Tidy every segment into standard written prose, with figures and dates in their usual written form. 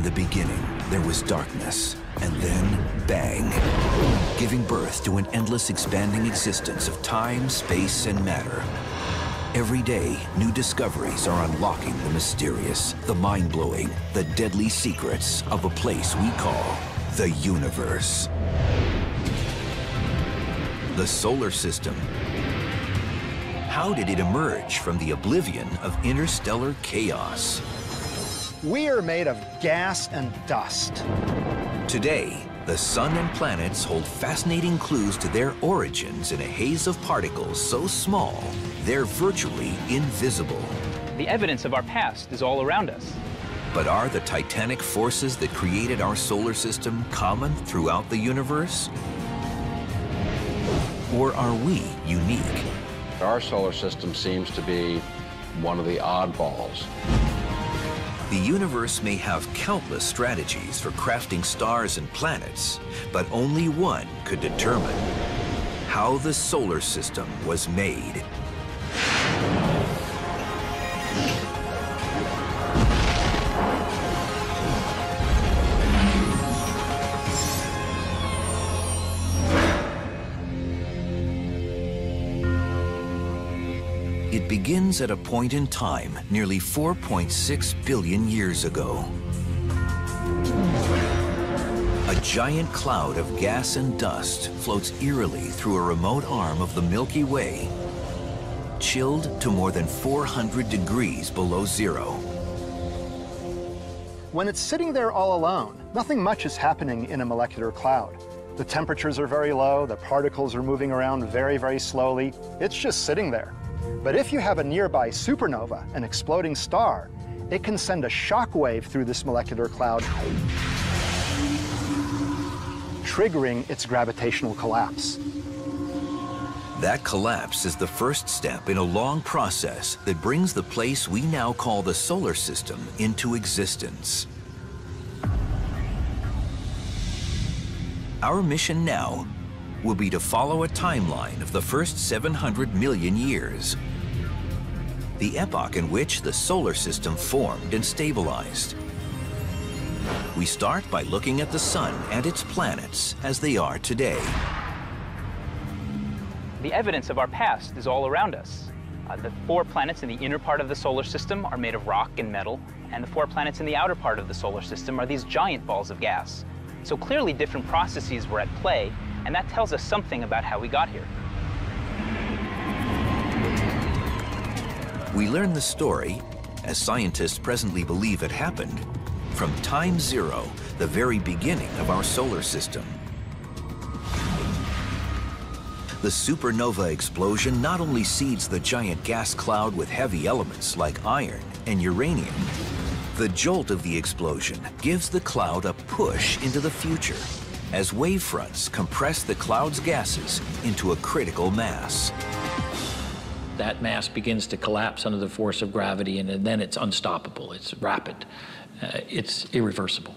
the beginning, there was darkness, and then bang, giving birth to an endless expanding existence of time, space, and matter. Every day, new discoveries are unlocking the mysterious, the mind-blowing, the deadly secrets of a place we call the universe. The solar system. How did it emerge from the oblivion of interstellar chaos? We are made of gas and dust. Today, the sun and planets hold fascinating clues to their origins in a haze of particles so small, they're virtually invisible. The evidence of our past is all around us. But are the titanic forces that created our solar system common throughout the universe? Or are we unique? Our solar system seems to be one of the oddballs. The universe may have countless strategies for crafting stars and planets, but only one could determine how the solar system was made. It begins at a point in time nearly 4.6 billion years ago. A giant cloud of gas and dust floats eerily through a remote arm of the Milky Way, chilled to more than 400 degrees below zero. When it's sitting there all alone, nothing much is happening in a molecular cloud. The temperatures are very low, the particles are moving around very, very slowly. It's just sitting there. But if you have a nearby supernova, an exploding star, it can send a shock wave through this molecular cloud, triggering its gravitational collapse. That collapse is the first step in a long process that brings the place we now call the solar system into existence. Our mission now will be to follow a timeline of the first 700 million years, the epoch in which the solar system formed and stabilized. We start by looking at the sun and its planets as they are today. The evidence of our past is all around us. The 4 planets in the inner part of the solar system are made of rock and metal, and the 4 planets in the outer part of the solar system are these giant balls of gas. So clearly different processes were at play, and that tells us something about how we got here. We learn the story, as scientists presently believe it happened, from time zero, the very beginning of our solar system. The supernova explosion not only seeds the giant gas cloud with heavy elements like iron and uranium, the jolt of the explosion gives the cloud a push into the future, as wave fronts compress the cloud's gases into a critical mass. That mass begins to collapse under the force of gravity, and then it's unstoppable. It's rapid. It's irreversible.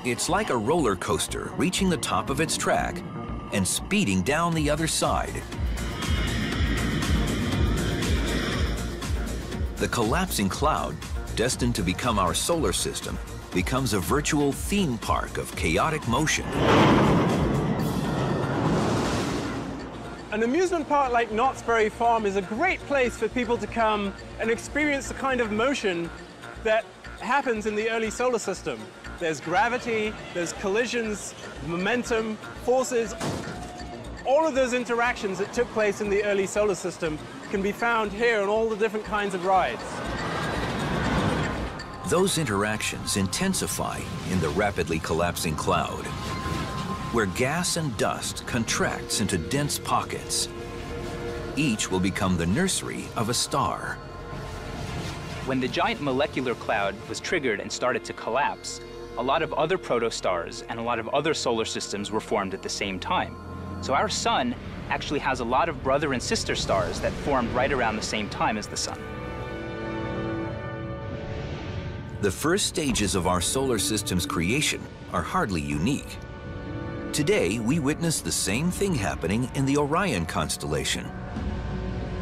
It's like a roller coaster reaching the top of its track and speeding down the other side. The collapsing cloud, destined to become our solar system, becomes a virtual theme park of chaotic motion. An amusement park like Knott's Berry Farm is a great place for people to come and experience the kind of motion that happens in the early solar system. There's gravity, there's collisions, momentum, forces. All of those interactions that took place in the early solar system can be found here on all the different kinds of rides. Those interactions intensify in the rapidly collapsing cloud, where gas and dust contracts into dense pockets. Each will become the nursery of a star. When the giant molecular cloud was triggered and started to collapse, a lot of other protostars and a lot of other solar systems were formed at the same time. So our sun actually has a lot of brother and sister stars that formed right around the same time as the sun. The first stages of our solar system's creation are hardly unique. Today, we witness the same thing happening in the Orion constellation,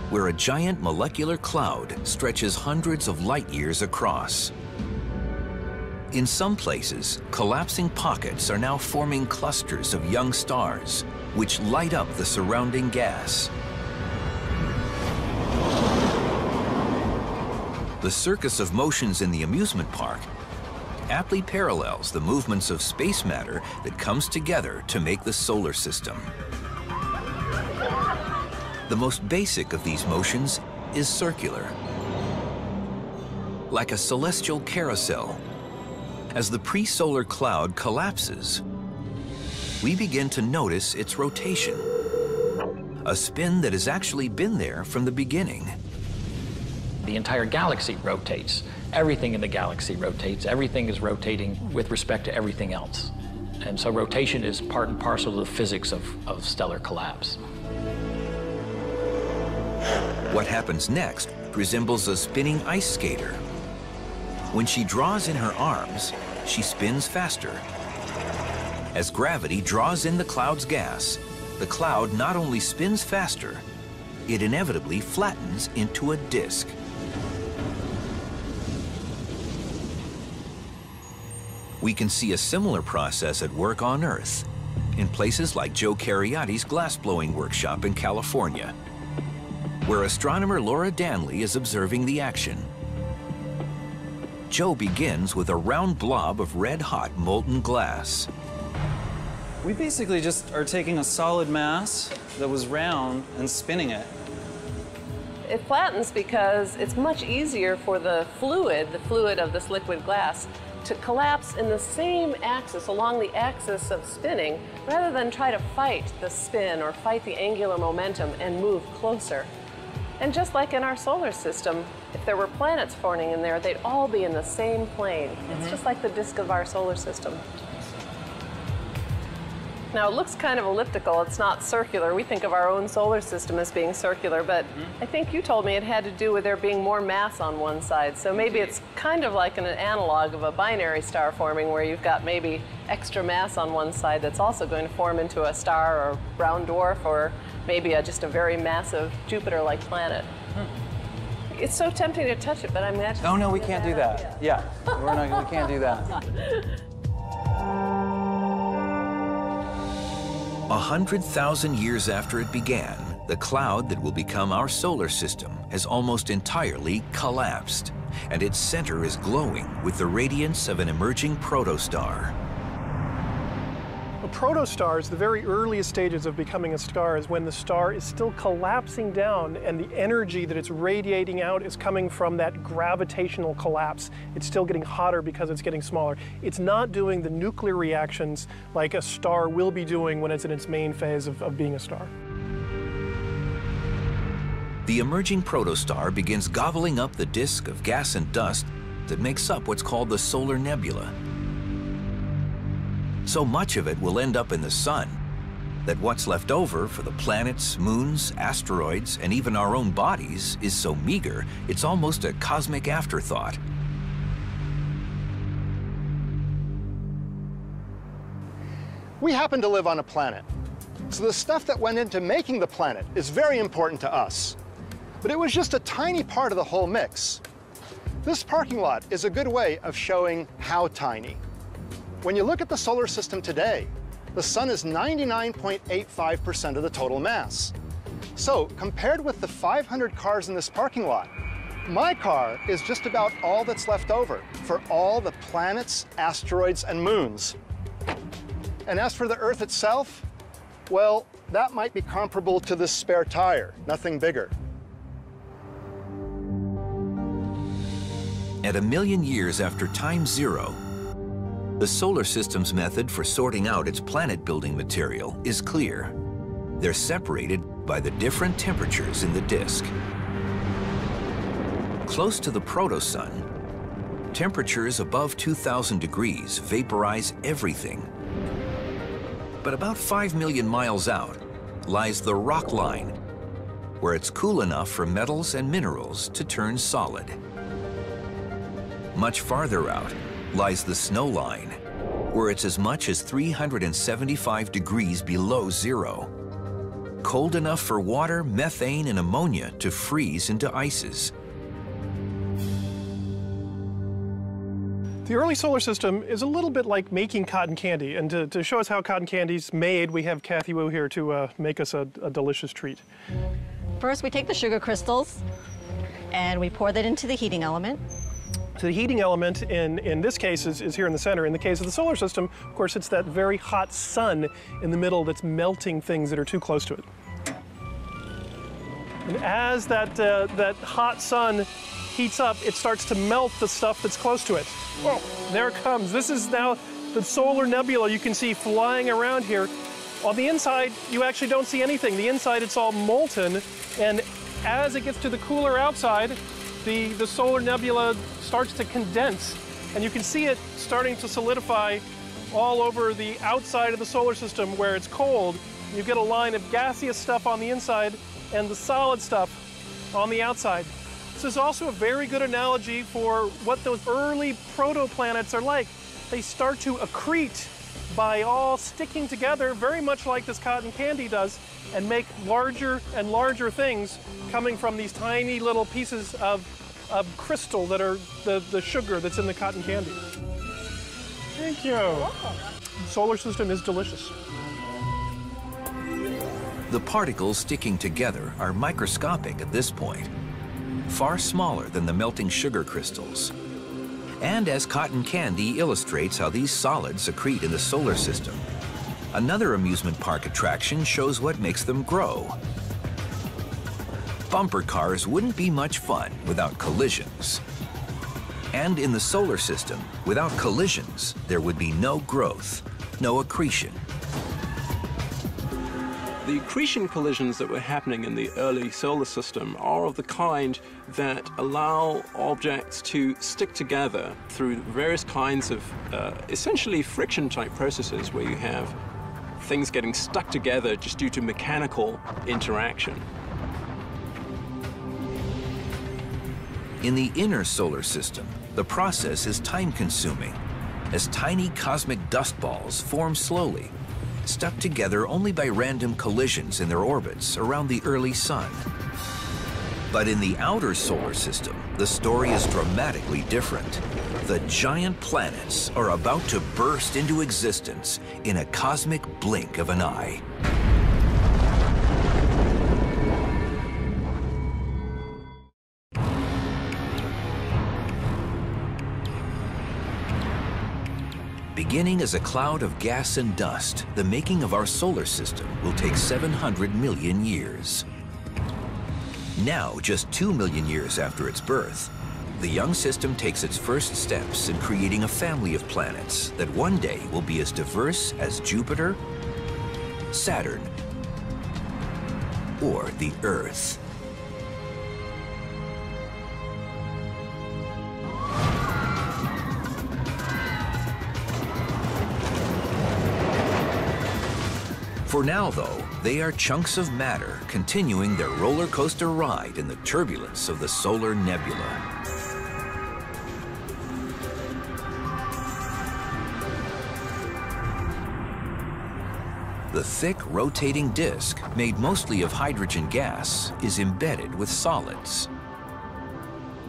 where a giant molecular cloud stretches hundreds of light years across. In some places, collapsing pockets are now forming clusters of young stars, which light up the surrounding gas. The circus of motions in the amusement park aptly parallels the movements of space matter that comes together to make the solar system. The most basic of these motions is circular, like a celestial carousel. As the pre-solar cloud collapses, we begin to notice its rotation, a spin that has actually been there from the beginning. The entire galaxy rotates. Everything in the galaxy rotates. Everything is rotating with respect to everything else. And so rotation is part and parcel of the physics of stellar collapse. What happens next resembles a spinning ice skater. When she draws in her arms, she spins faster. As gravity draws in the cloud's gas, the cloud not only spins faster, it inevitably flattens into a disk. We can see a similar process at work on Earth, in places like Joe Cariati's glassblowing workshop in California, where astronomer Laura Danley is observing the action. Joe begins with a round blob of red-hot molten glass. We basically just are taking a solid mass that was round and spinning it. It flattens because it's much easier for the fluid of this liquid glass, to collapse in the same axis, along the axis of spinning, rather than try to fight the spin or fight the angular momentum and move closer. And just like in our solar system, if there were planets forming in there, they'd all be in the same plane. It's just like the disk of our solar system. Now, it looks kind of elliptical. It's not circular. We think of our own solar system as being circular, but I think you told me it had to do with there being more mass on one side. So maybe it's kind of like an analog of a binary star forming, where you've got maybe extra mass on one side that's also going to form into a star or brown dwarf, or maybe just a very massive Jupiter-like planet. It's so tempting to touch it, but I'm actually... Oh, no, we can't do that. Yeah, we can't do that. 100,000 years after it began, the cloud that will become our solar system has almost entirely collapsed, and its center is glowing with the radiance of an emerging protostar. A protostar is the very earliest stages of becoming a star, is when the star is still collapsing down and the energy that it's radiating out is coming from that gravitational collapse. It's still getting hotter because it's getting smaller. It's not doing the nuclear reactions like a star will be doing when it's in its main phase of being a star. The emerging protostar begins gobbling up the disk of gas and dust that makes up what's called the solar nebula. So much of it will end up in the sun that what's left over for the planets, moons, asteroids, and even our own bodies is so meager, it's almost a cosmic afterthought. We happen to live on a planet, so the stuff that went into making the planet is very important to us. But it was just a tiny part of the whole mix. This parking lot is a good way of showing how tiny. When you look at the solar system today, the sun is 99.85% of the total mass. So compared with the 500 cars in this parking lot, my car is just about all that's left over for all the planets, asteroids, and moons. And as for the Earth itself, well, that might be comparable to this spare tire, nothing bigger. At 1 million years after time zero, the solar system's method for sorting out its planet-building material is clear. They're separated by the different temperatures in the disk. Close to the protosun, temperatures above 2,000 degrees vaporize everything. But about 5 million miles out lies the rock line, where it's cool enough for metals and minerals to turn solid. Much farther out lies the snow line, where it's as much as 375 degrees below zero. Cold enough for water, methane, and ammonia to freeze into ices. The early solar system is a little bit like making cotton candy. And to show us how cotton candy's made, we have Kathy Wu here to make us a delicious treat. First, we take the sugar crystals and we pour that into the heating element. So the heating element in this case is here in the center. In the case of the solar system, of course, it's that very hot sun in the middle that's melting things that are too close to it. And as that hot sun heats up, it starts to melt the stuff that's close to it. Whoa, there it comes. This is now the solar nebula you can see flying around here. On the inside, you actually don't see anything. The inside, it's all molten, and as it gets to the cooler outside, the solar nebula starts to condense, and you can see it starting to solidify all over the outside of the solar system where it's cold. You get a line of gaseous stuff on the inside and the solid stuff on the outside. This is also a very good analogy for what those early protoplanets are like. They start to accrete by all sticking together, very much like this cotton candy does, and make larger and larger things coming from these tiny little pieces of crystal that are the sugar that's in the cotton candy. Thank you. The solar system is delicious. The particles sticking together are microscopic at this point, far smaller than the melting sugar crystals. And as cotton candy illustrates how these solids accrete in the solar system, another amusement park attraction shows what makes them grow. Bumper cars wouldn't be much fun without collisions. And in the solar system, without collisions, there would be no growth, no accretion. The accretion collisions that were happening in the early solar system are of the kind that allow objects to stick together through various kinds of essentially friction-type processes where you have things getting stuck together just due to mechanical interaction. In the inner solar system, the process is time-consuming, as tiny cosmic dust balls form slowly, stuck together only by random collisions in their orbits around the early sun. But in the outer solar system, the story is dramatically different. The giant planets are about to burst into existence in a cosmic blink of an eye. Beginning as a cloud of gas and dust, the making of our solar system will take 700 million years. Now, just 2 million years after its birth, the young system takes its first steps in creating a family of planets that one day will be as diverse as Jupiter, Saturn, or the Earth. For now, though, they are chunks of matter continuing their roller coaster ride in the turbulence of the solar nebula. The thick, rotating disk, made mostly of hydrogen gas, is embedded with solids.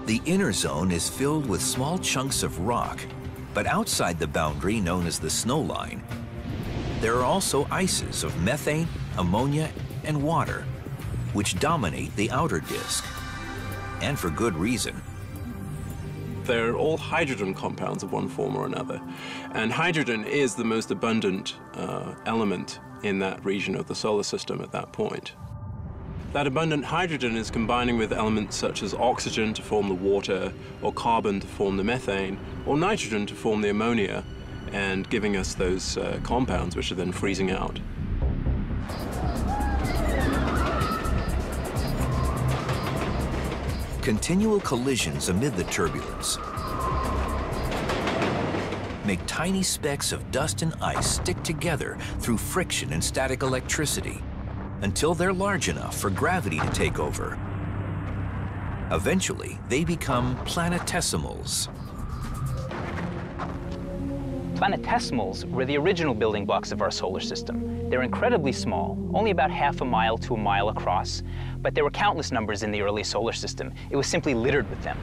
The inner zone is filled with small chunks of rock, but outside the boundary known as the snow line, there are also ices of methane, ammonia, and water, which dominate the outer disk, and for good reason. They're all hydrogen compounds of one form or another, and hydrogen is the most abundant element in that region of the solar system at that point. That abundant hydrogen is combining with elements such as oxygen to form the water, or carbon to form the methane, or nitrogen to form the ammonia, and giving us those compounds which are then freezing out. Continual collisions amid the turbulence make tiny specks of dust and ice stick together through friction and static electricity until they're large enough for gravity to take over. Eventually, they become planetesimals. Planetesimals were the original building blocks of our solar system. They're incredibly small, only about half a mile to a mile across, but there were countless numbers in the early solar system. It was simply littered with them.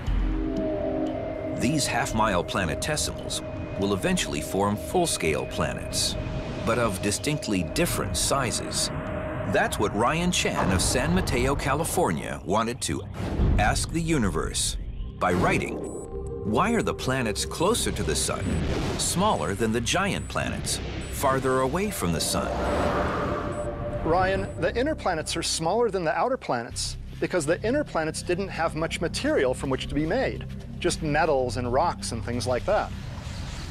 These half-mile planetesimals will eventually form full-scale planets, but of distinctly different sizes. That's what Ryan Chan of San Mateo, California, wanted to ask the universe by writing, why are the planets closer to the sun smaller than the giant planets farther away from the sun? Ryan, the inner planets are smaller than the outer planets because the inner planets didn't have much material from which to be made, just metals and rocks and things like that.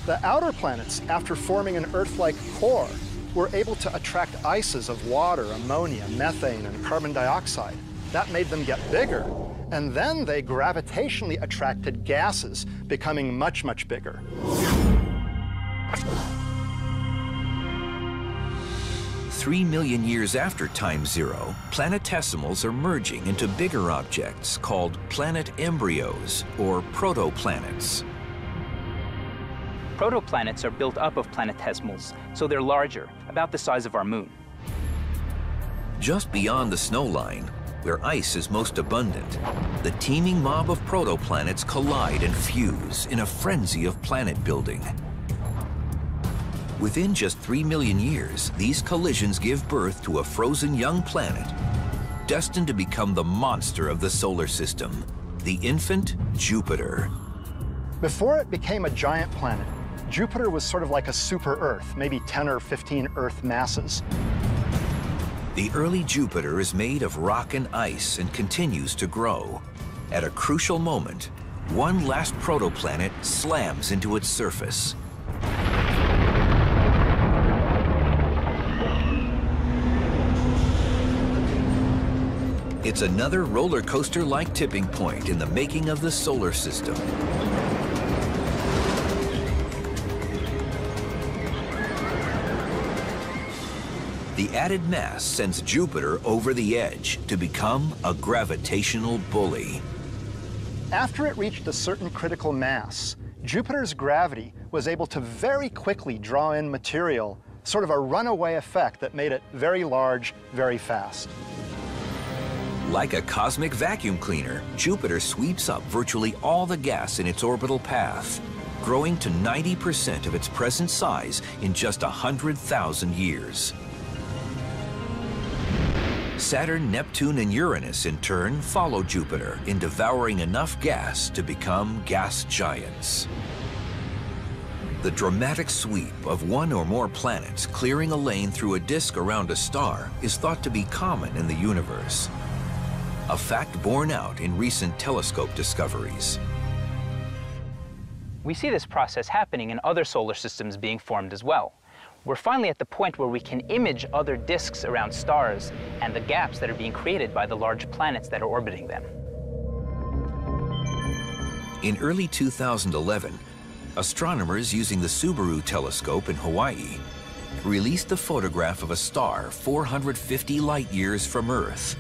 The outer planets, after forming an Earth-like core, were able to attract ices of water, ammonia, methane, and carbon dioxide. That made them get bigger. And then they gravitationally attracted gases, becoming much, much bigger. Three million years after time zero, planetesimals are merging into bigger objects called planet embryos, or protoplanets. Protoplanets are built up of planetesimals, so they're larger, about the size of our moon. Just beyond the snow line, where ice is most abundant, the teeming mob of protoplanets collide and fuse in a frenzy of planet building. Within just 3 million years, these collisions give birth to a frozen young planet destined to become the monster of the solar system, the infant Jupiter. Before it became a giant planet, Jupiter was sort of like a super Earth, maybe 10 or 15 Earth masses. The early Jupiter is made of rock and ice and continues to grow. At a crucial moment, one last protoplanet slams into its surface. It's another roller coaster-like tipping point in the making of the solar system. The added mass sends Jupiter over the edge to become a gravitational bully. After it reached a certain critical mass, Jupiter's gravity was able to very quickly draw in material, sort of a runaway effect that made it very large, very fast. Like a cosmic vacuum cleaner, Jupiter sweeps up virtually all the gas in its orbital path, growing to 90% of its present size in just 100,000 years. Saturn, Neptune, and Uranus, in turn, follow Jupiter in devouring enough gas to become gas giants. The dramatic sweep of one or more planets clearing a lane through a disk around a star is thought to be common in the universe, a fact borne out in recent telescope discoveries. We see this process happening in other solar systems being formed as well. We're finally at the point where we can image other disks around stars and the gaps that are being created by the large planets that are orbiting them. In early 2011, astronomers using the Subaru telescope in Hawaii released a photograph of a star 450 light-years from Earth.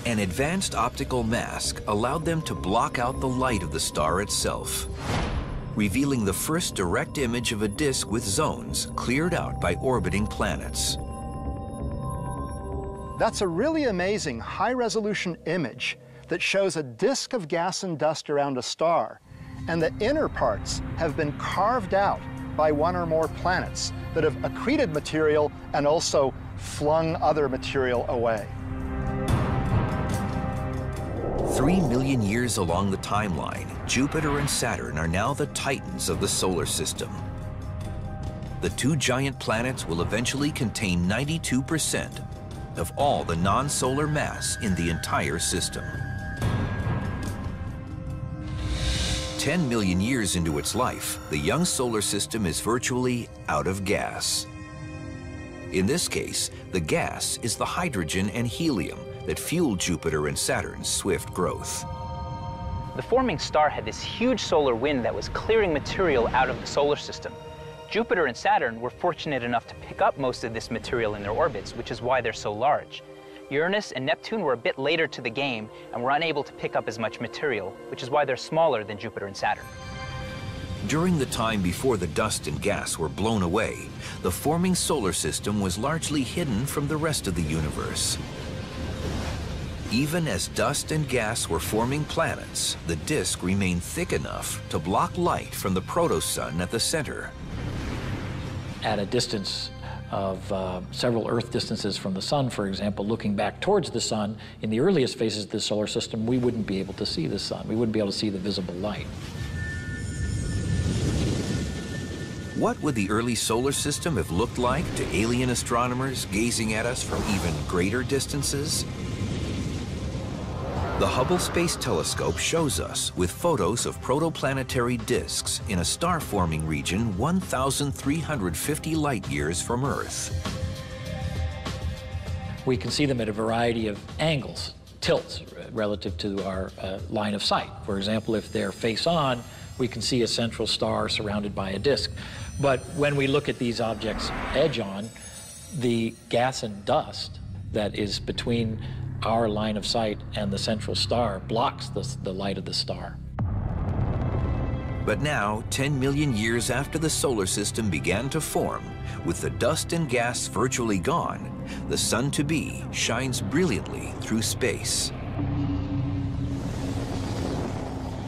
An advanced optical mask allowed them to block out the light of the star itself, revealing the first direct image of a disk with zones cleared out by orbiting planets. That's a really amazing high-resolution image that shows a disk of gas and dust around a star, and the inner parts have been carved out by one or more planets that have accreted material and also flung other material away. 3 million years along the timeline, Jupiter and Saturn are now the titans of the solar system. The two giant planets will eventually contain 92% of all the non-solar mass in the entire system. 10 million years into its life, the young solar system is virtually out of gas. In this case, the gas is the hydrogen and helium that fueled Jupiter and Saturn's swift growth. The forming star had this huge solar wind that was clearing material out of the solar system. Jupiter and Saturn were fortunate enough to pick up most of this material in their orbits, which is why they're so large. Uranus and Neptune were a bit later to the game and were unable to pick up as much material, which is why they're smaller than Jupiter and Saturn. During the time before the dust and gas were blown away, the forming solar system was largely hidden from the rest of the universe. Even as dust and gas were forming planets, the disk remained thick enough to block light from the protosun at the center. At a distance of several Earth distances from the sun, for example, looking back towards the sun, in the earliest phases of the solar system, we wouldn't be able to see the sun. We wouldn't be able to see the visible light. What would the early solar system have looked like to alien astronomers gazing at us from even greater distances? The Hubble Space Telescope shows us with photos of protoplanetary disks in a star-forming region 1,350 light-years from Earth. We can see them at a variety of angles, tilts, relative to our line of sight. For example, if they're face-on, we can see a central star surrounded by a disk. But when we look at these objects edge-on, the gas and dust that is between our line of sight and the central star blocks the light of the star. But now, 10 million years after the solar system began to form, with the dust and gas virtually gone, the sun-to-be shines brilliantly through space.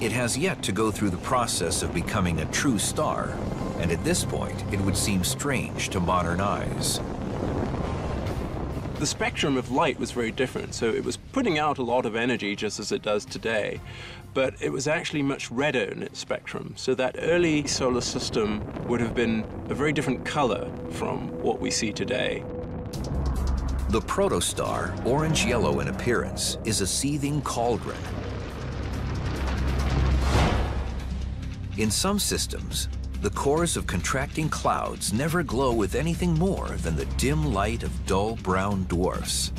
It has yet to go through the process of becoming a true star, and at this point, it would seem strange to modern eyes. The spectrum of light was very different, so it was putting out a lot of energy just as it does today, but it was actually much redder in its spectrum, so that early solar system would have been a very different color from what we see today. The protostar, orange-yellow in appearance, is a seething cauldron. In some systems, the cores of contracting clouds never glow with anything more than the dim light of dull brown dwarfs.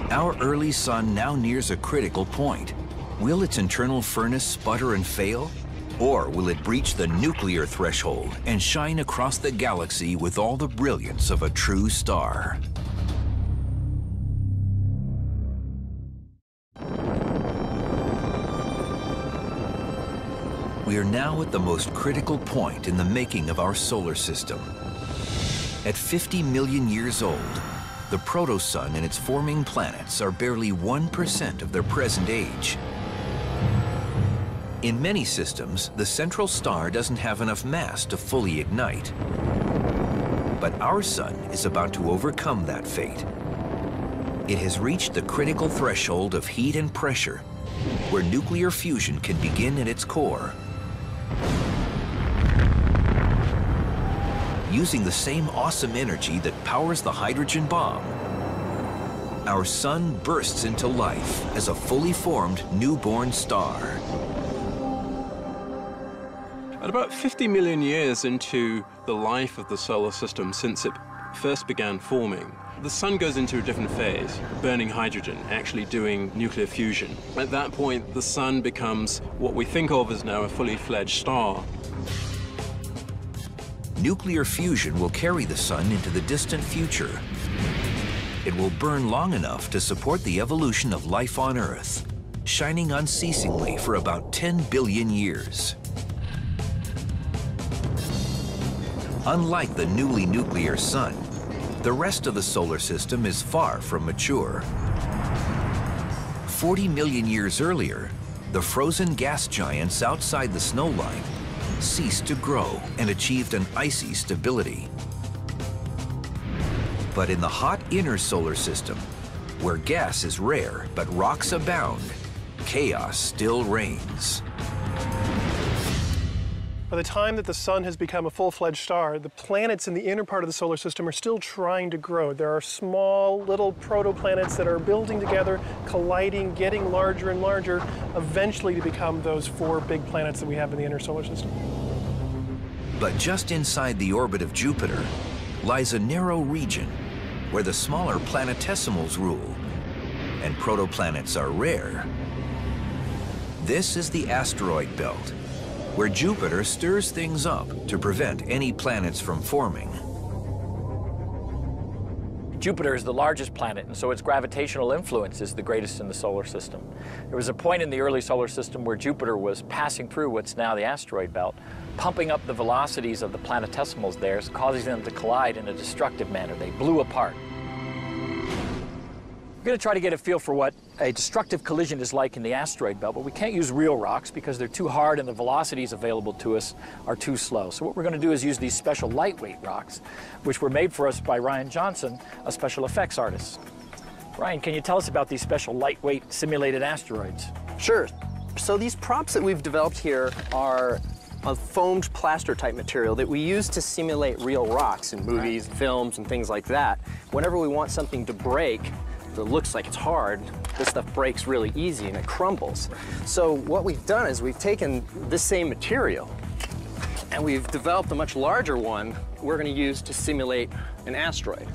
Our early sun now nears a critical point. Will its internal furnace sputter and fail? Or will it breach the nuclear threshold and shine across the galaxy with all the brilliance of a true star? We are now at the most critical point in the making of our solar system. At 50 million years old, the protosun and its forming planets are barely 1% of their present age. In many systems, the central star doesn't have enough mass to fully ignite. But our sun is about to overcome that fate. It has reached the critical threshold of heat and pressure, where nuclear fusion can begin at its core. Using the same awesome energy that powers the hydrogen bomb, our sun bursts into life as a fully formed newborn star. At about 50 million years into the life of the solar system since it first began forming, the sun goes into a different phase, burning hydrogen, actually doing nuclear fusion. At that point, the sun becomes what we think of as now a fully fledged star. Nuclear fusion will carry the sun into the distant future. It will burn long enough to support the evolution of life on Earth, shining unceasingly for about 10 billion years. Unlike the newly nuclear sun, the rest of the solar system is far from mature. 40 million years earlier, the frozen gas giants outside the snow line ceased to grow and achieved an icy stability. But in the hot inner solar system, where gas is rare but rocks abound, chaos still reigns. By the time that the sun has become a full-fledged star, the planets in the inner part of the solar system are still trying to grow. There are small little protoplanets that are building together, colliding, getting larger and larger, eventually to become those 4 big planets that we have in the inner solar system. But just inside the orbit of Jupiter lies a narrow region where the smaller planetesimals rule, and protoplanets are rare. This is the asteroid belt, where Jupiter stirs things up to prevent any planets from forming. Jupiter is the largest planet, and so its gravitational influence is the greatest in the solar system. There was a point in the early solar system where Jupiter was passing through what's now the asteroid belt, pumping up the velocities of the planetesimals there, causing them to collide in a destructive manner. They blew apart. We're going to try to get a feel for what a destructive collision is like in the asteroid belt, but we can't use real rocks because they're too hard and the velocities available to us are too slow. So what we're going to do is use these special lightweight rocks, which were made for us by Ryan Johnson, a special effects artist. Ryan, can you tell us about these special lightweight simulated asteroids? Sure. So these props that we've developed here are a foamed plaster type material that we use to simulate real rocks in movies, films, and things like that. Whenever we want something to break that looks like it's hard, this stuff breaks really easy and it crumbles. So what we've done is we've taken this same material and we've developed a much larger one we're going to use to simulate an asteroid.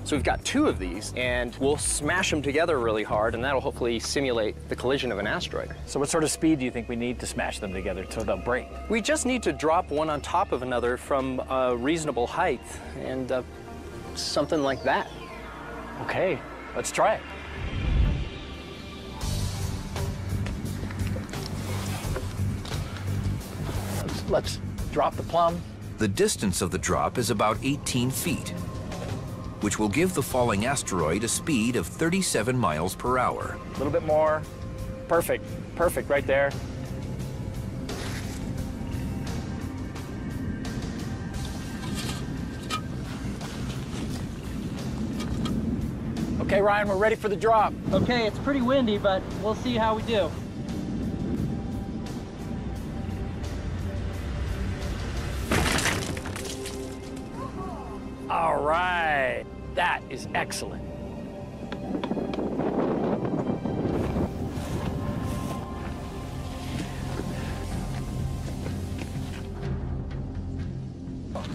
So we've got 2 of these, and we'll smash them together really hard, and that'll hopefully simulate the collision of an asteroid. So what sort of speed do you think we need to smash them together so they'll break? We just need to drop one on top of another from a reasonable height, and something like that. Okay, let's try it. Let's drop the plum. The distance of the drop is about 18 feet, which will give the falling asteroid a speed of 37 miles per hour. A little bit more. Perfect. Perfect right there. Okay, Ryan, we're ready for the drop. Okay, it's pretty windy, but we'll see how we do. All right, that is excellent.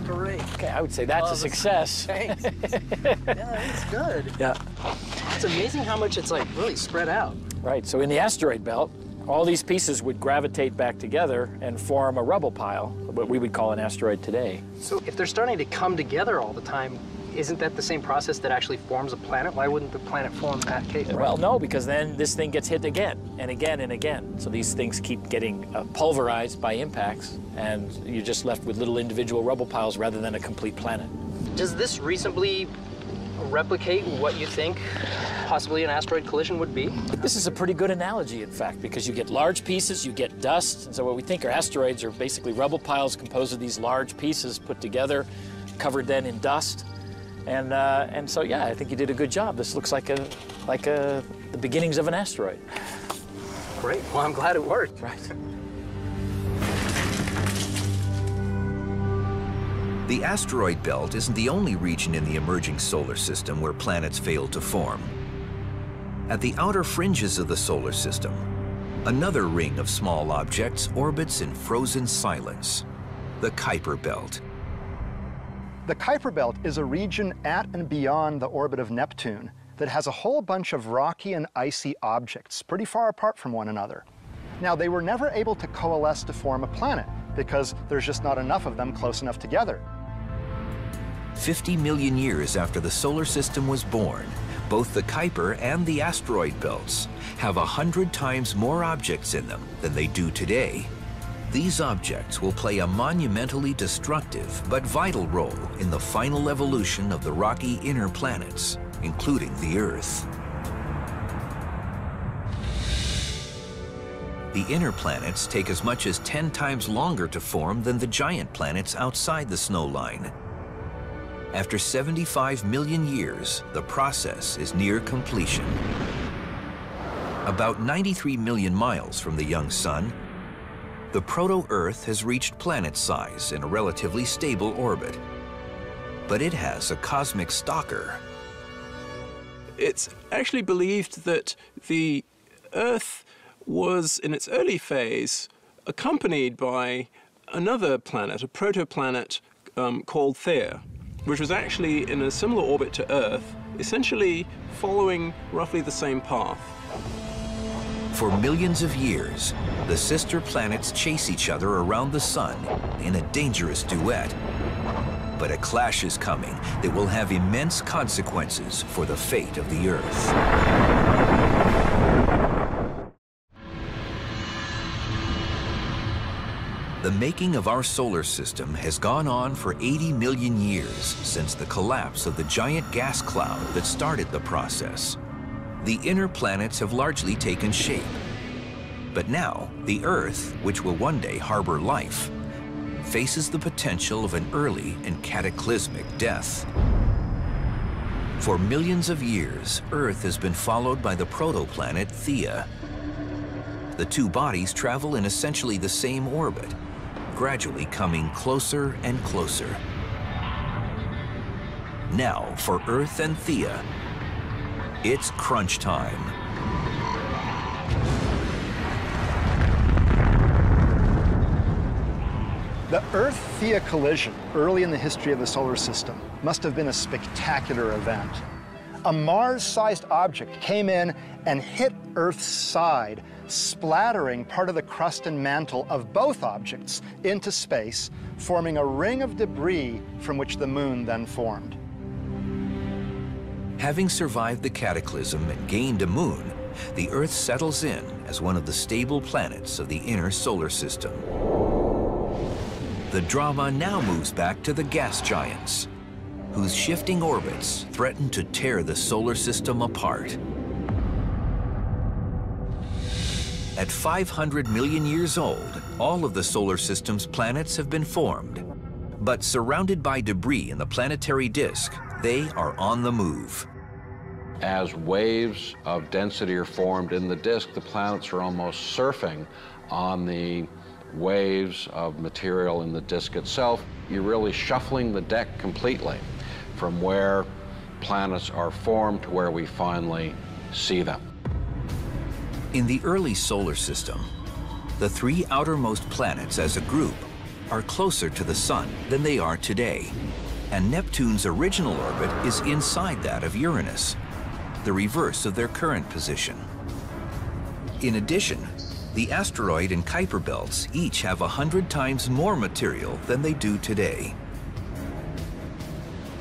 Great. Okay, I would say that's a success. Thanks. Yeah, that's good. Yeah. It's amazing how much it's like really spread out. Right, so in the asteroid belt, all these pieces would gravitate back together and form a rubble pile, what we would call an asteroid today. So if they're starting to come together all the time, isn't that the same process that actually forms a planet? Why wouldn't the planet form in that case? Well, no, because then this thing gets hit again and again and again. So these things keep getting pulverized by impacts, and you're just left with little individual rubble piles rather than a complete planet. Does this reasonably replicate what you think possibly an asteroid collision would be? This is a pretty good analogy, in fact, because you get large pieces, you get dust, and so what we think are asteroids are basically rubble piles composed of these large pieces put together, covered then in dust. And so, yeah, I think you did a good job. This looks like the beginnings of an asteroid. Great. Well, I'm glad it worked. Right. The asteroid belt isn't the only region in the emerging solar system where planets fail to form. At the outer fringes of the solar system, another ring of small objects orbits in frozen silence, the Kuiper Belt. The Kuiper Belt is a region at and beyond the orbit of Neptune that has a whole bunch of rocky and icy objects pretty far apart from one another. Now, they were never able to coalesce to form a planet because there's just not enough of them close enough together. 50 million years after the solar system was born, both the Kuiper and the asteroid belts have 100 times more objects in them than they do today. These objects will play a monumentally destructive but vital role in the final evolution of the rocky inner planets, including the Earth. The inner planets take as much as 10 times longer to form than the giant planets outside the snow line. After 75 million years, the process is near completion. About 93 million miles from the young sun, the proto-Earth has reached planet size in a relatively stable orbit. But it has a cosmic stalker. It's actually believed that the Earth was, in its early phase, accompanied by another planet, a protoplanet called Theia, which was actually in a similar orbit to Earth, essentially following roughly the same path. For millions of years, the sister planets chase each other around the sun in a dangerous duet. But a clash is coming that will have immense consequences for the fate of the Earth. The making of our solar system has gone on for 80 million years since the collapse of the giant gas cloud that started the process. the inner planets have largely taken shape. But now, the Earth, which will one day harbor life, faces the potential of an early and cataclysmic death. For millions of years, Earth has been followed by the protoplanet Theia. The two bodies travel in essentially the same orbit, gradually coming closer and closer. Now, for Earth and Theia, it's crunch time. The Earth-Theia collision early in the history of the solar system must have been a spectacular event. A Mars-sized object came in and hit Earth's side, splattering part of the crust and mantle of both objects into space, forming a ring of debris from which the moon then formed. Having survived the cataclysm and gained a moon, the Earth settles in as one of the stable planets of the inner solar system. The drama now moves back to the gas giants, whose shifting orbits threaten to tear the solar system apart. At 500 million years old, all of the solar system's planets have been formed. But surrounded by debris in the planetary disk, they are on the move. As waves of density are formed in the disk, the planets are almost surfing on the waves of material in the disk itself. You're really shuffling the deck completely from where planets are formed to where we finally see them. In the early solar system, the three outermost planets as a group are closer to the Sun than they are today, and Neptune's original orbit is inside that of Uranus, the reverse of their current position. In addition, the asteroid and Kuiper belts each have 100 times more material than they do today.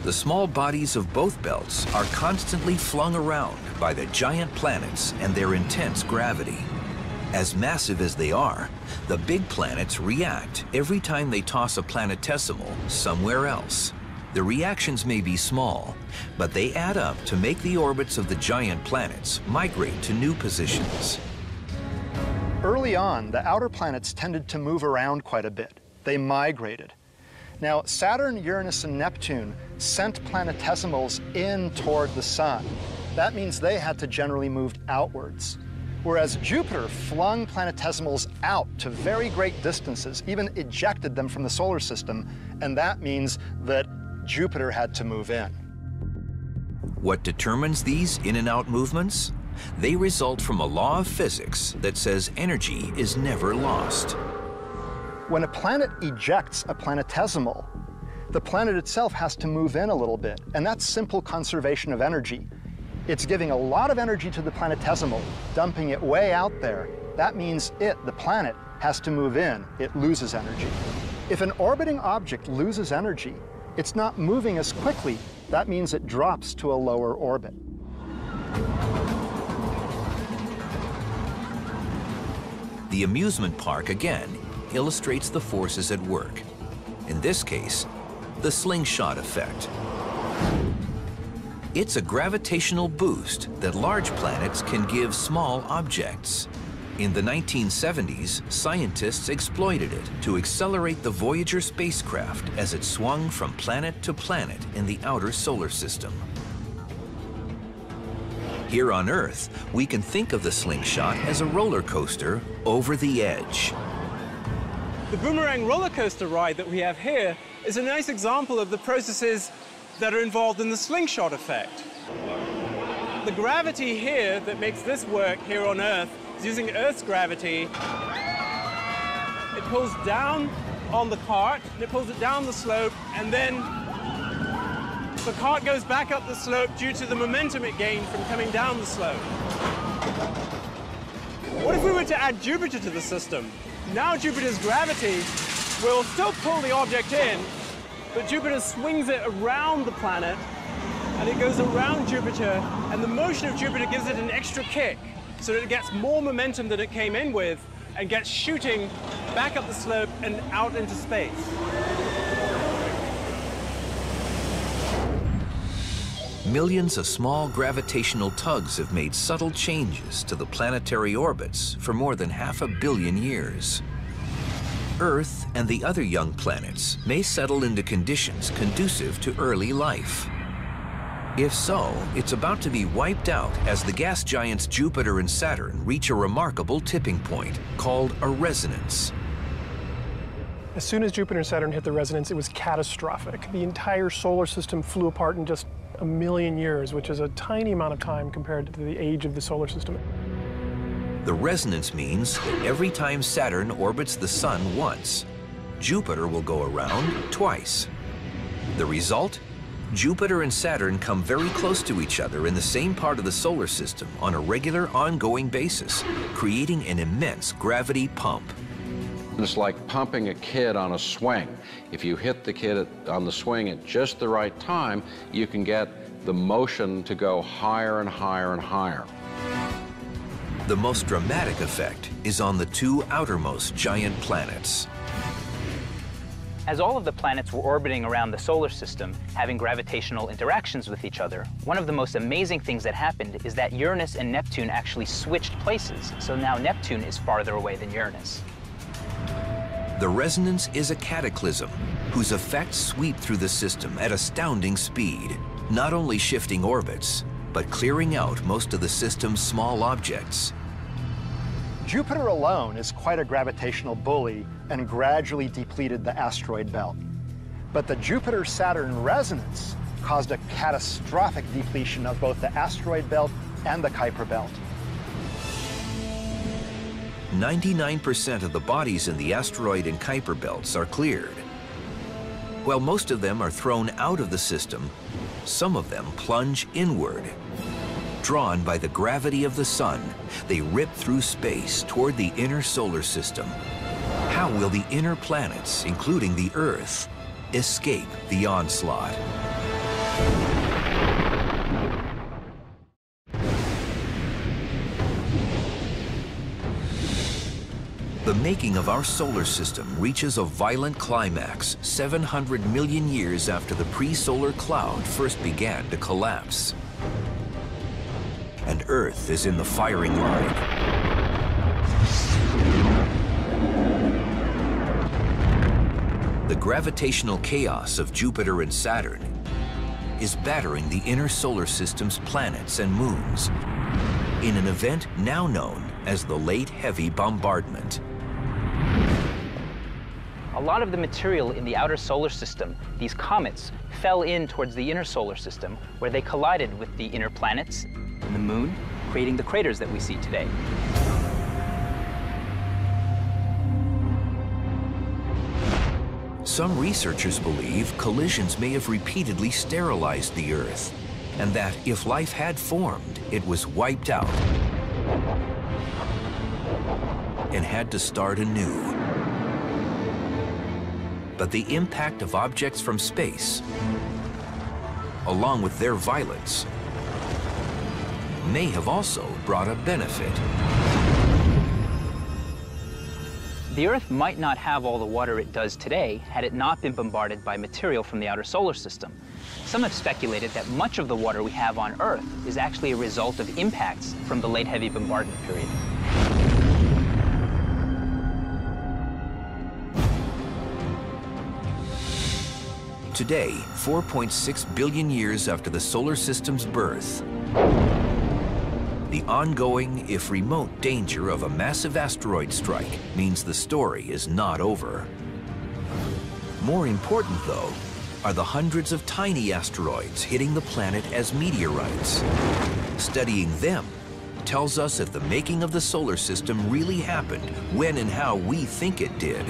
The small bodies of both belts are constantly flung around by the giant planets and their intense gravity. As massive as they are, the big planets react every time they toss a planetesimal somewhere else. The reactions may be small, but they add up to make the orbits of the giant planets migrate to new positions. Early on, the outer planets tended to move around quite a bit. They migrated. Now, Saturn, Uranus, and Neptune sent planetesimals in toward the Sun. That means they had to generally move outwards. Whereas Jupiter flung planetesimals out to very great distances, even ejected them from the solar system, and that means that Jupiter had to move in. What determines these in and out movements? They result from a law of physics that says energy is never lost. When a planet ejects a planetesimal, the planet itself has to move in a little bit, and that's simple conservation of energy. It's giving a lot of energy to the planetesimal, dumping it way out there. That means the planet, has to move in. It loses energy. If an orbiting object loses energy, it's not moving as quickly. That means it drops to a lower orbit. The amusement park, again, illustrates the forces at work. In this case, the slingshot effect. It's a gravitational boost that large planets can give small objects. In the 1970s, scientists exploited it to accelerate the Voyager spacecraft as it swung from planet to planet in the outer solar system. Here on Earth, we can think of the slingshot as a roller coaster over the edge. The Boomerang roller coaster ride that we have here is a nice example of the processes that are involved in the slingshot effect. The gravity here that makes this work here on Earth is using Earth's gravity. It pulls down on the cart, and it pulls it down the slope, and then the cart goes back up the slope due to the momentum it gained from coming down the slope. What if we were to add Jupiter to the system? Now Jupiter's gravity will still pull the object in, but Jupiter swings it around the planet, and it goes around Jupiter, and the motion of Jupiter gives it an extra kick, so that it gets more momentum than it came in with, and gets shooting back up the slope and out into space. millions of small gravitational tugs have made subtle changes to the planetary orbits for more than 500 million years. Earth and the other young planets may settle into conditions conducive to early life. If so, it's about to be wiped out as the gas giants Jupiter and Saturn reach a remarkable tipping point called a resonance. As soon as Jupiter and Saturn hit the resonance, it was catastrophic. The entire solar system flew apart in just 1 million years, which is a tiny amount of time compared to the age of the solar system. The resonance means that every time Saturn orbits the Sun once, Jupiter will go around twice. The result? Jupiter and Saturn come very close to each other in the same part of the solar system on a regular, ongoing basis, creating an immense gravity pump. It's like pumping a kid on a swing. If you hit the kid on the swing at just the right time, you can get the motion to go higher and higher and higher. The most dramatic effect is on the two outermost giant planets. As all of the planets were orbiting around the solar system, having gravitational interactions with each other, one of the most amazing things that happened is that Uranus and Neptune actually switched places. So now Neptune is farther away than Uranus. The resonance is a cataclysm whose effects sweep through the system at astounding speed, not only shifting orbits, but clearing out most of the system's small objects. Jupiter alone is quite a gravitational bully and gradually depleted the asteroid belt. But the Jupiter-Saturn resonance caused a catastrophic depletion of both the asteroid belt and the Kuiper belt. 99% of the bodies in the asteroid and Kuiper belts are cleared. While most of them are thrown out of the system, some of them plunge inward. Drawn by the gravity of the Sun, they rip through space toward the inner solar system. How will the inner planets, including the Earth, escape the onslaught? The making of our solar system reaches a violent climax 700 million years after the pre-solar cloud first began to collapse. And Earth is in the firing line. The gravitational chaos of Jupiter and Saturn is battering the inner solar system's planets and moons in an event now known as the Late Heavy Bombardment. A lot of the material in the outer solar system, these comets, fell in towards the inner solar system, where they collided with the inner planets and the moon, creating the craters that we see today. Some researchers believe collisions may have repeatedly sterilized the Earth, and that if life had formed, it was wiped out and had to start anew. But the impact of objects from space, along with their violence, may have also brought a benefit. The Earth might not have all the water it does today had it not been bombarded by material from the outer solar system. Some have speculated that much of the water we have on Earth is actually a result of impacts from the Late Heavy Bombardment period. Today, 4.6 billion years after the solar system's birth, the ongoing, if remote, danger of a massive asteroid strike means the story is not over. More important, though, are the hundreds of tiny asteroids hitting the planet as meteorites. Studying them tells us if the making of the solar system really happened when and how we think it did.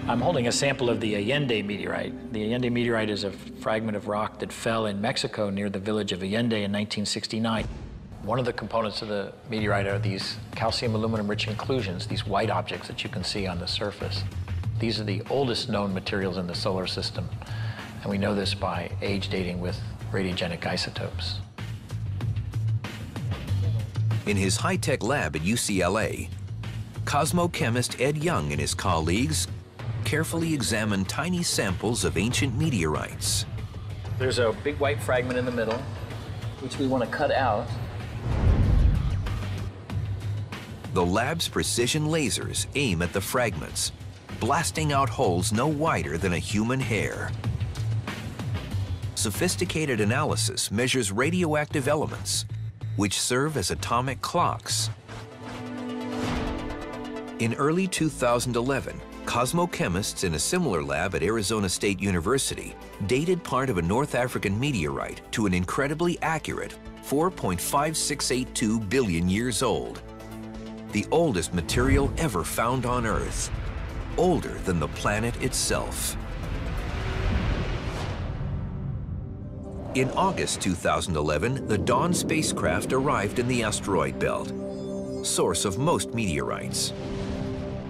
I'm holding a sample of the Allende meteorite. The Allende meteorite is a fragment of rock that fell in Mexico near the village of Allende in 1969. One of the components of the meteorite are these calcium aluminum rich inclusions, these white objects that you can see on the surface. These are the oldest known materials in the solar system, and we know this by age dating with radiogenic isotopes. In his high-tech lab at UCLA, cosmochemist Ed Young and his colleagues carefully examined tiny samples of ancient meteorites. There's a big white fragment in the middle, which we want to cut out. The lab's precision lasers aim at the fragments, blasting out holes no wider than a human hair. Sophisticated analysis measures radioactive elements, which serve as atomic clocks. In early 2011, cosmochemists in a similar lab at Arizona State University dated part of a North African meteorite to an incredibly accurate 4.5682 billion years old. The oldest material ever found on Earth, older than the planet itself. In August 2011, the Dawn spacecraft arrived in the asteroid belt, source of most meteorites.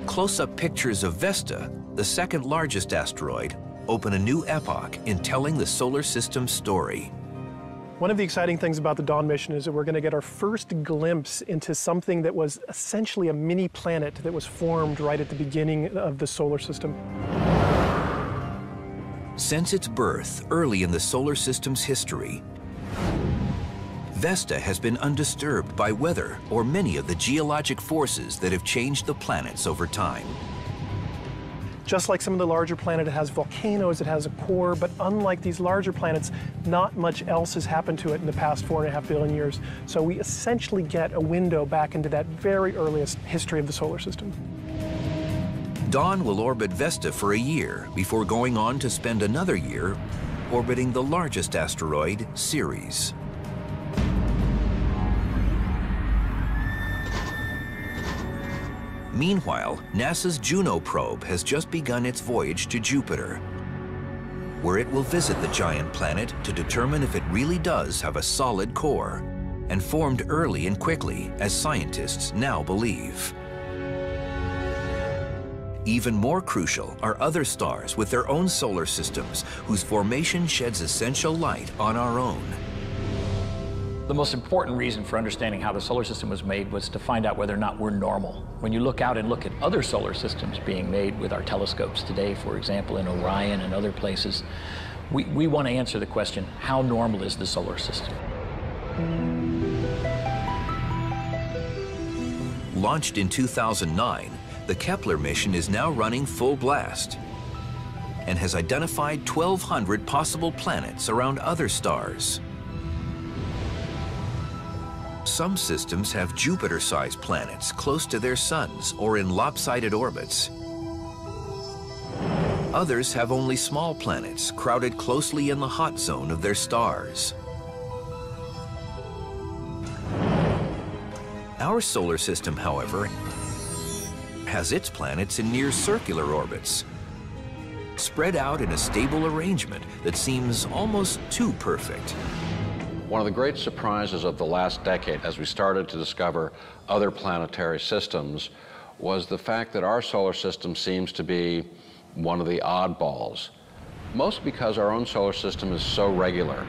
Close-up pictures of Vesta, the second largest asteroid, open a new epoch in telling the solar system's story. One of the exciting things about the Dawn mission is that we're going to get our first glimpse into something that was essentially a mini planet that was formed right at the beginning of the solar system. Since its birth early in the solar system's history, Vesta has been undisturbed by weather or many of the geologic forces that have changed the planets over time. Just like some of the larger planets, it has volcanoes, it has a core, but unlike these larger planets, not much else has happened to it in the past 4.5 billion years. So we essentially get a window back into that very earliest history of the solar system. Dawn will orbit Vesta for a year before going on to spend another year orbiting the largest asteroid, Ceres. Meanwhile, NASA's Juno probe has just begun its voyage to Jupiter, where it will visit the giant planet to determine if it really does have a solid core, and formed early and quickly, as scientists now believe. Even more crucial are other stars with their own solar systems, whose formation sheds essential light on our own. The most important reason for understanding how the solar system was made was to find out whether or not we're normal. When you look out and look at other solar systems being made with our telescopes today, for example, in Orion and other places, we want to answer the question, how normal is the solar system? Launched in 2009, the Kepler mission is now running full blast and has identified 1,200 possible planets around other stars. Some systems have Jupiter-sized planets close to their suns or in lopsided orbits. Others have only small planets crowded closely in the hot zone of their stars. Our solar system, however, has its planets in near circular orbits, spread out in a stable arrangement that seems almost too perfect. One of the great surprises of the last decade, as we started to discover other planetary systems, was the fact that our solar system seems to be one of the oddballs, most because our own solar system is so regular.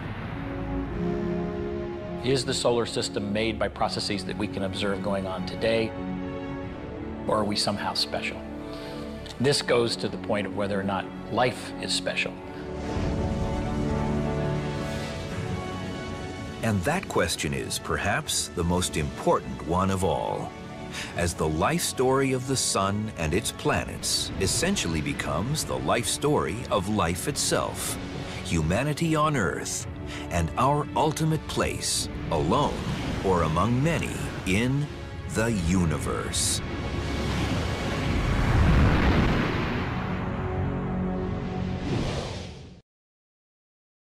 Is the solar system made by processes that we can observe going on today, or are we somehow special? This goes to the point of whether or not life is special. And that question is perhaps the most important one of all, as the life story of the sun and its planets essentially becomes the life story of life itself, humanity on Earth, and our ultimate place, alone or among many, in the universe.